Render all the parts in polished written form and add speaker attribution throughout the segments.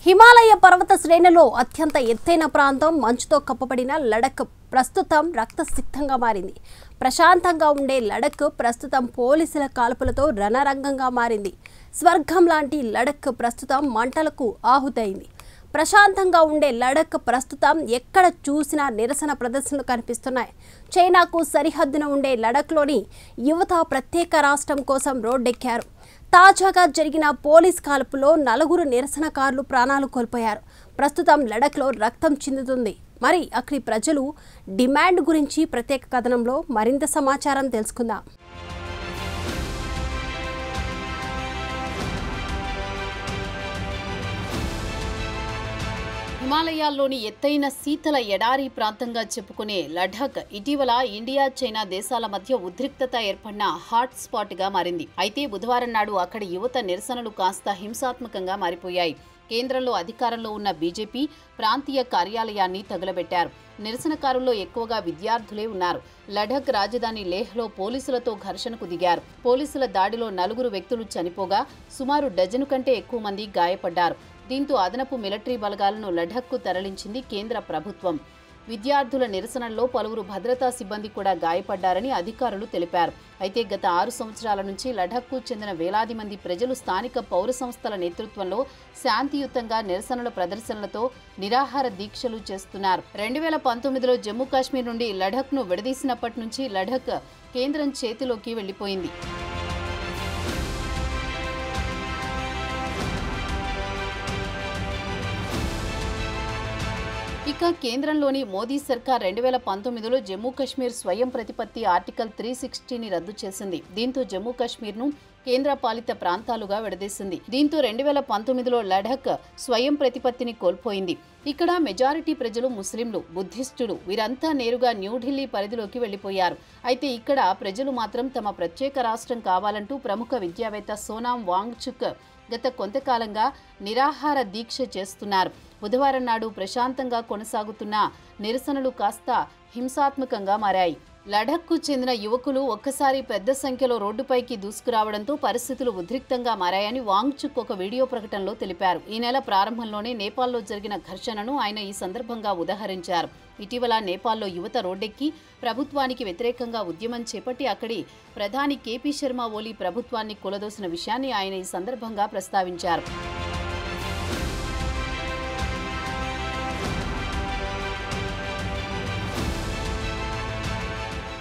Speaker 1: హిమాలయ పర్వత శ్రేణిలో అత్యంత ఎత్తైన ప్రాంతం మంచుతో కప్పబడిన లడఖ్ ప్రస్తుతం రక్తసిక్తంగా మారింది. ప్రశాంతంగా ఉండే లడఖ్ ప్రస్తుతం పోలీసుల కాల్పులతో రణరంగంగా మారింది. స్వర్గం లాంటి లడఖ్ ప్రస్తుతం మంటలకు ఆహుతైంది. ప్రశాంతంగా ఉండే లడఖ్ ప్రస్తుతం ఎక్కడ చూసినా నిరసన ప్రదర్శనలు కనిపిస్తున్నాయి. చైనాకు సరిహద్దున ఉండే లడఖ్లోని యువత ప్రత్యేక రాష్ట్రం కోసం రోడ్డెక్కారు. తాజాగా జరిగిన పోలీస్ కాల్పులో 4 నిరసనకారులు ప్రాణాలు కోల్పోయారు. ప్రస్తుతం లడఖ్లో రక్తం చిందుతుంది. మరి అక్కడి ప్రజలు డిమాండ్ గురించి ప్రత్యేక కథనంలో మరింత సమాచారం తెలుసుకుందాం.
Speaker 2: హిమాలయాల్లోని ఎత్తైన శీతల ఎడారి ప్రాంతంగా చెప్పుకునే లడాఖ్ ఇటీవల ఇండియా చైనా దేశాల మధ్య ఉద్రిక్తత ఏర్పడిన హాట్ స్పాట్గా మారింది. అయితే బుధవారం నాడు అక్కడి యువత నిరసనలు కాస్త హింసాత్మకంగా మారిపోయాయి. కేంద్రంలో అధికారంలో ఉన్న బీజేపీ ప్రాంతీయ కార్యాలయాన్ని తగులబెట్టారు. నిరసనకారుల్లో ఎక్కువగా విద్యార్థులే ఉన్నారు. లడాఖ్ రాజధాని లేహ్లో పోలీసులతో ఘర్షణకు దిగారు. పోలీసుల దాడిలో 4 వ్యక్తులు చనిపోగా సుమారు డజను కంటే ఎక్కువ మంది గాయపడ్డారు. దీంతో అదనపు మిలిటరీ బలగాలను లడాఖ్కు తరలించింది కేంద్ర ప్రభుత్వం. విద్యార్థుల నిరసనల్లో పలువురు భద్రతా సిబ్బంది కూడా గాయపడ్డారని అధికారులు తెలిపారు. అయితే గత 6 సంవత్సరాల నుంచి లడాఖ్కు చెందిన వేలాది మంది ప్రజలు స్థానిక పౌర సంస్థల నేతృత్వంలో శాంతియుతంగా నిరసనల ప్రదర్శనలతో నిరాహార దీక్షలు చేస్తున్నారు. 2019లో జమ్మూ కాశ్మీర్ నుండి లడాఖ్ను విడదీసినప్పటి నుంచి లడాఖ్ కేంద్రం చేతిలోకి వెళ్లిపోయింది. ఇక కేంద్రంలోని మోదీ సర్కార్ 2019లో జమ్మూ కాశ్మీర్ స్వయం ప్రతిపత్తి ఆర్టికల్ 360ని రద్దు చేసింది. దీంతో జమ్మూ కాశ్మీర్ను కేంద్ర పాలిత ప్రాంతాలుగా విడదీసింది. దీంతో 2019లో లడాఖ్ స్వయం ప్రతిపత్తిని కోల్పోయింది. ఇక్కడ మెజారిటీ ప్రజలు ముస్లింలు, బుద్ధిస్టులు వీరంతా నేరుగా న్యూఢిల్లీ పరిధిలోకి వెళ్లిపోయారు. అయితే ఇక్కడ ప్రజలు మాత్రం తమ ప్రత్యేక రాష్ట్రం కావాలంటూ ప్రముఖ విద్యావేత్త సోనాం వాంగ్చుక్ గత కొంతకాలంగా నిరాహార దీక్ష చేస్తున్నారు. బుధవారం నాడు ప్రశాంతంగా కొనసాగుతున్న నిరసనలు కాస్త హింసాత్మకంగా మారాయి. లడాఖ్కు చెందిన యువకులు ఒక్కసారి పెద్ద సంఖ్యలో రోడ్డుపైకి దూసుకురావడంతో పరిస్థితులు ఉద్రిక్తంగా మారాయని వాంగ్చుక్ ఒక వీడియో ప్రకటనలో తెలిపారు. ఈ నెల ప్రారంభంలోనే నేపాల్లో జరిగిన ఘర్షణను ఆయన ఈ సందర్భంగా ఉదహరించారు. ఇటీవల నేపాల్లో యువత రోడ్డెక్కి ప్రభుత్వానికి వ్యతిరేకంగా ఉద్యమం చేపట్టి అక్కడి ప్రధాని కేపీ శర్మ ఓలీ ప్రభుత్వాన్ని కూలదోసిన విషయాన్ని ఆయన ఈ సందర్భంగా ప్రస్తావించారు.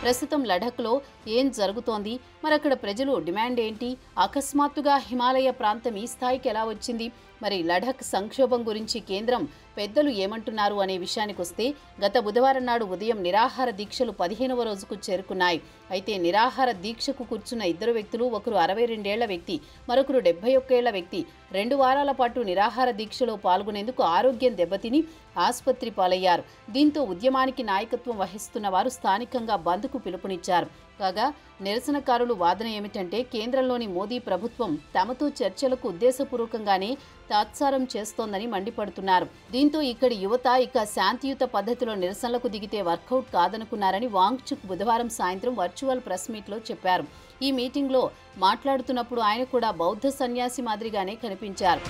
Speaker 2: ప్రస్తుతం లడాఖ్లో ఏం జరుగుతోంది, మరక్కడ ప్రజలు డిమాండ్ ఏంటి, అకస్మాత్తుగా హిమాలయ ప్రాంతం ఈ స్థాయికి ఎలా వచ్చింది, మరి లడాఖ్ సంక్షోభం గురించి కేంద్రం పెద్దలు ఏమంటున్నారు అనే విషయానికి వస్తే గత బుధవారం నాడు ఉదయం నిరాహార దీక్షలు 15వ రోజుకు చేరుకున్నాయి. అయితే నిరాహార దీక్షకు కూర్చున్న 2 వ్యక్తులు, ఒకరు 62 ఏళ్ల వ్యక్తి, మరొకరు 71 ఏళ్ల వ్యక్తి 2 వారాల పాటు నిరాహార దీక్షలో పాల్గొనేందుకు ఆరోగ్యం దెబ్బతిని ఆసుపత్రి పాలయ్యారు. దీంతో ఉద్యమానికి నాయకత్వం వహిస్తున్న వారు స్థానికంగా బంద్కు పిలుపునిచ్చారు. కాగా నిరసనకారులు వాదన ఏమిటంటే కేంద్రంలోని మోదీ ప్రభుత్వం తమతో చర్చలకు ఉద్దేశపూర్వకంగానే తాత్సారం చేస్తోందని మండిపడుతున్నారు. దీంతో ఇక్కడి యువత ఇక శాంతియుత పద్ధతిలో నిరసనలకు దిగితే వర్కౌట్ కాదనుకున్నారని వాంగ్చుక్ బుధవారం సాయంత్రం వర్చువల్ ప్రెస్ మీట్లో చెప్పారు. ఈ మీటింగ్లో మాట్లాడుతున్నప్పుడు ఆయన కూడా బౌద్ధ సన్యాసి మాదిరిగానే కనిపించారు.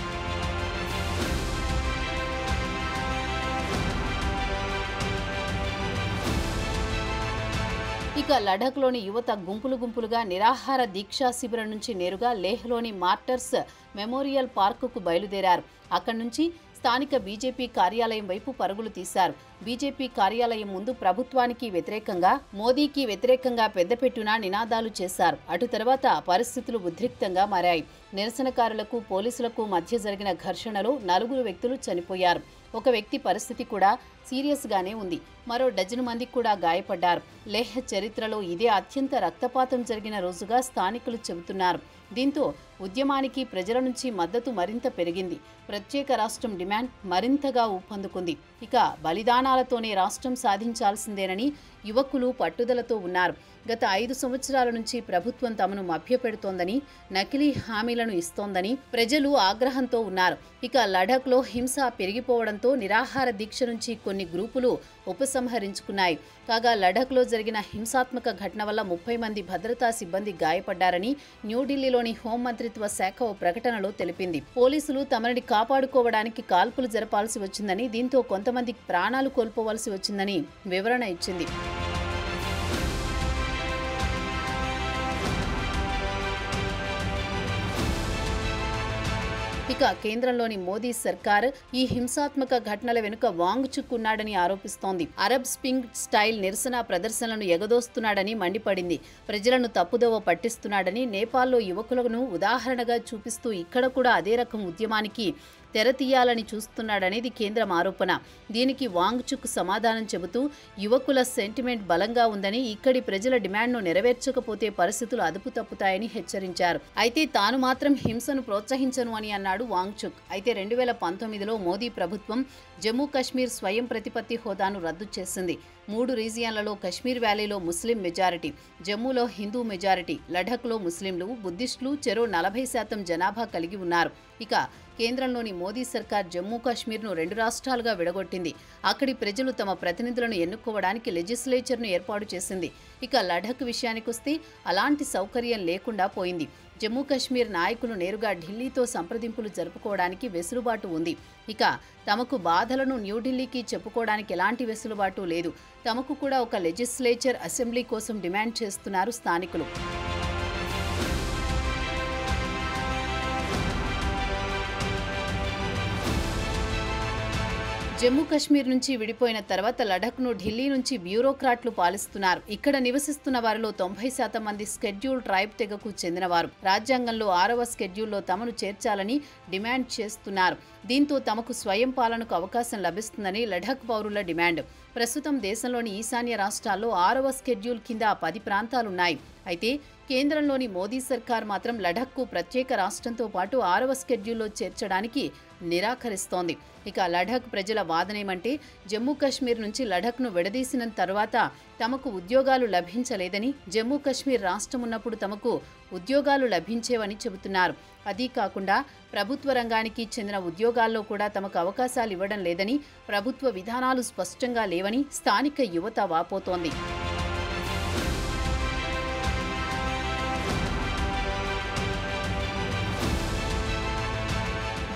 Speaker 2: ఇక లడాఖ్లోని యువత గుంపులుగా నిరాహార దీక్షా శిబిరం నుంచి నేరుగా లేహ్లోని మార్టర్స్ మెమోరియల్ పార్కుకు బయలుదేరారు. అక్కడి నుంచి స్థానిక బీజేపీ కార్యాలయం వైపు పరుగులు తీశారు. బీజేపీ కార్యాలయం ముందు ప్రభుత్వానికి వ్యతిరేకంగా, మోదీకి వ్యతిరేకంగా పెద్దపెట్టున నినాదాలు చేశారు. అటు తర్వాత పరిస్థితులు ఉద్రిక్తంగా మారాయి. నిరసనకారులకు పోలీసులకు మధ్య జరిగిన ఘర్షణలో 4 వ్యక్తులు చనిపోయారు. ఒక వ్యక్తి పరిస్థితి కూడా సీరియస్గానే ఉంది. మరో డజను మంది కూడా గాయపడ్డారు. లేహ్ చరిత్రలో ఇదే అత్యంత రక్తపాతం జరిగిన రోజుగా స్థానికులు చెబుతున్నారు. దీంతో ఉద్యమానికి ప్రజల నుంచి మద్దతు మరింత పెరిగింది. ప్రత్యేక రాష్ట్రం డిమాండ్ మరింతగా ఊపందుకుంది. ఇక బలిదానాలతోనే రాష్ట్రం సాధించాల్సిందేనని యువకులు పట్టుదలతో ఉన్నారు. గత 5 సంవత్సరాల నుంచి ప్రభుత్వం తమను మభ్యపెడుతోందని, నకిలీ హామీలను ఇస్తోందని ప్రజలు ఆగ్రహంతో ఉన్నారు. ఇక లడాఖ్లో హింస పెరిగిపోవడంతో నిరాహార దీక్ష నుంచి కొన్ని గ్రూపులు ఉపసంహరించుకున్నాయి. కాగా లడాఖ్లో జరిగిన హింసాత్మక ఘటన వల్ల 30 మంది భద్రతా సిబ్బంది గాయపడ్డారని న్యూఢిల్లీలోని హోంమంత్రి మంత్రిత్వ శాఖ ఓ ప్రకటనలో తెలిపింది. పోలీసులు తమని కాపాడుకోవడానికి కాల్పులు జరపాల్సి వచ్చిందని, దీంతో కొంతమంది ప్రాణాలు కోల్పోవలసి వచ్చిందని వివరణ ఇచ్చింది. ఇక కేంద్రంలోని మోదీ సర్కార్ ఈ హింసాత్మక ఘటనల వెనుక వాంగ్చుక్ ఉన్నాడని ఆరోపిస్తోంది. అరబ్ స్ప్రింగ్ స్టైల్ నిరసన ప్రదర్శనలను ఎగదోస్తున్నాడని మండిపడింది. ప్రజలను తప్పుదోవ పట్టిస్తున్నాడని, నేపాల్లో యువకులను ఉదాహరణగా చూపిస్తూ ఇక్కడ కూడా అదే రకం ఉద్యమానికి తెరతీయాలని చూస్తున్నాడనేది కేంద్రం ఆరోపణ. దీనికి వాంగ్చుక్ సమాధానం చెబుతూ యువకుల సెంటిమెంట్ బలంగా ఉందని, ఇక్కడి ప్రజల డిమాండ్ను నెరవేర్చకపోతే పరిస్థితులు అదుపు తప్పుతాయని హెచ్చరించారు. అయితే తాను మాత్రం హింసను ప్రోత్సహించను అని అన్నాడు వాంగ్చుక్. అయితే 2019లో మోదీ ప్రభుత్వం జమ్మూ కశ్మీర్ స్వయం ప్రతిపత్తి హోదాను రద్దు చేసింది. 3 రీజియన్లలో కశ్మీర్ వ్యాలీలో ముస్లిం మెజారిటీ, జమ్మూలో హిందూ మెజారిటీ, లడఖ్లో ముస్లింలు, బుద్ధిస్టులు చెరో 40% జనాభా కలిగి ఉన్నారు. ఇక కేంద్రంలోని మోదీ సర్కార్ జమ్మూ కాశ్మీర్ను 2 రాష్ట్రాలుగా విడగొట్టింది. అక్కడి ప్రజలు తమ ప్రతినిధులను ఎన్నుకోవడానికి లెజిస్లేచర్ను ఏర్పాటు చేసింది. ఇక లడఖ్ విషయానికొస్తే అలాంటి సౌకర్యం లేకుండా పోయింది. జమ్మూ కాశ్మీర్ నాయకులు నేరుగా ఢిల్లీతో సంప్రదింపులు జరుపుకోవడానికి వెసులుబాటు ఉంది. ఇక తమకు బాధలను న్యూఢిల్లీకి చెప్పుకోవడానికి ఎలాంటి వెసులుబాటు లేదు. తమకు కూడా ఒక లెజిస్లేచర్, అసెంబ్లీ కోసం డిమాండ్ చేస్తున్నారు స్థానికులు. జమ్మూ కశ్మీర్ నుంచి విడిపోయిన తర్వాత లడఖ్ను ఢిల్లీ నుంచి బ్యూరోక్రాట్లు పాలిస్తున్నారు. ఇక్కడ నివసిస్తున్న వారిలో 90% మంది స్కెడ్యూల్ ట్రైబ్ తెగకు చెందినవారు. రాజ్యాంగంలో 6వ స్కెడ్యూల్లో తమను చేర్చాలని డిమాండ్ చేస్తున్నారు. దీంతో తమకు స్వయం పాలనకు అవకాశం లభిస్తుందని లడఖ్ పౌరుల డిమాండ్. ప్రస్తుతం దేశంలోని ఈశాన్య రాష్ట్రాల్లో 6వ స్కెడ్యూల్ కింద 10 ప్రాంతాలున్నాయి. అయితే కేంద్రంలోని మోదీ సర్కార్ మాత్రం లడఖ్కు ప్రత్యేక రాష్ట్రంతో పాటు 6వ స్కెడ్యూల్లో చేర్చడానికి నిరాకరిస్తోంది. ఇక లడఖ్ ప్రజల వాదనేమంటే, జమ్మూ కాశ్మీర్ నుంచి లడఖ్ను విడదీసిన తర్వాత తమకు ఉద్యోగాలు లభించలేదని, జమ్మూ కాశ్మీర్ రాష్ట్రం ఉన్నప్పుడు తమకు ఉద్యోగాలు లభించేవని చెబుతున్నారు. అదీ కాకుండా ప్రభుత్వ రంగానికి చెందిన ఉద్యోగాల్లో కూడా తమకు అవకాశాలు ఇవ్వడం లేదని, ప్రభుత్వ విధానాలు స్పష్టంగా లేవని స్థానిక యువత వాపోతోంది.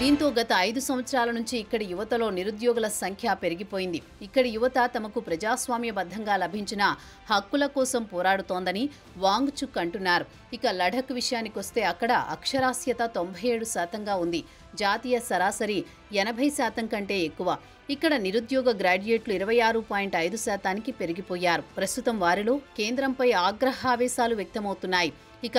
Speaker 2: దీంతో గత 5 సంవత్సరాల నుంచి ఇక్కడి యువతలో నిరుద్యోగుల సంఖ్య పెరిగిపోయింది. ఇక్కడి యువత తమకు ప్రజాస్వామ్యబద్ధంగా లభించిన హక్కుల కోసం పోరాడుతోందని వాంగ్చుక్ అంటున్నారు. ఇక లడఖ్ విషయానికొస్తే అక్కడ అక్షరాస్యత 97%గా ఉంది. జాతీయ సరాసరి 80% కంటే ఎక్కువ. ఇక్కడ నిరుద్యోగ గ్రాడ్యుయేట్లు 26.5%కి పెరిగిపోయారు. ప్రస్తుతం వారిలో కేంద్రంపై ఆగ్రహావేశాలు వ్యక్తమవుతున్నాయి. ఇక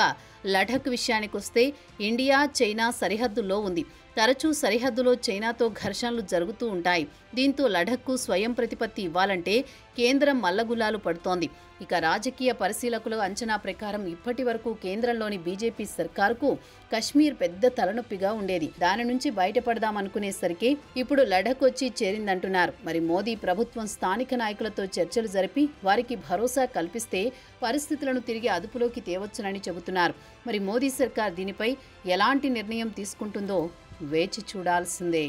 Speaker 2: లడఖ్ విషయానికొస్తే ఇండియా, చైనా సరిహద్దుల్లో ఉంది. తరచూ సరిహద్దులో చైనాతో ఘర్షణలు జరుగుతూ ఉంటాయి. దీంతో లడఖ్కు స్వయం ప్రతిపత్తి ఇవ్వాలంటే కేంద్రం మల్లగుల్లాలు పడుతోంది. ఇక రాజకీయ పరిశీలకుల అంచనా ప్రకారం ఇప్పటి వరకు కేంద్రంలోని బీజేపీ సర్కారుకు కశ్మీర్ పెద్ద తలనొప్పిగా ఉండేది. దాని నుంచి బయటపడదామనుకునేసరికి ఇప్పుడు లడఖ్ వచ్చి చేరిందంటున్నారు. మరి మోదీ ప్రభుత్వం స్థానిక నాయకులతో చర్చలు జరిపి వారికి భరోసా కల్పిస్తే పరిస్థితులను తిరిగి అదుపులోకి తేవచ్చునని చెబుతున్నారు. మరి మోదీ సర్కార్ దీనిపై ఎలాంటి నిర్ణయం తీసుకుంటుందో వేచి చూడాల్సిందే.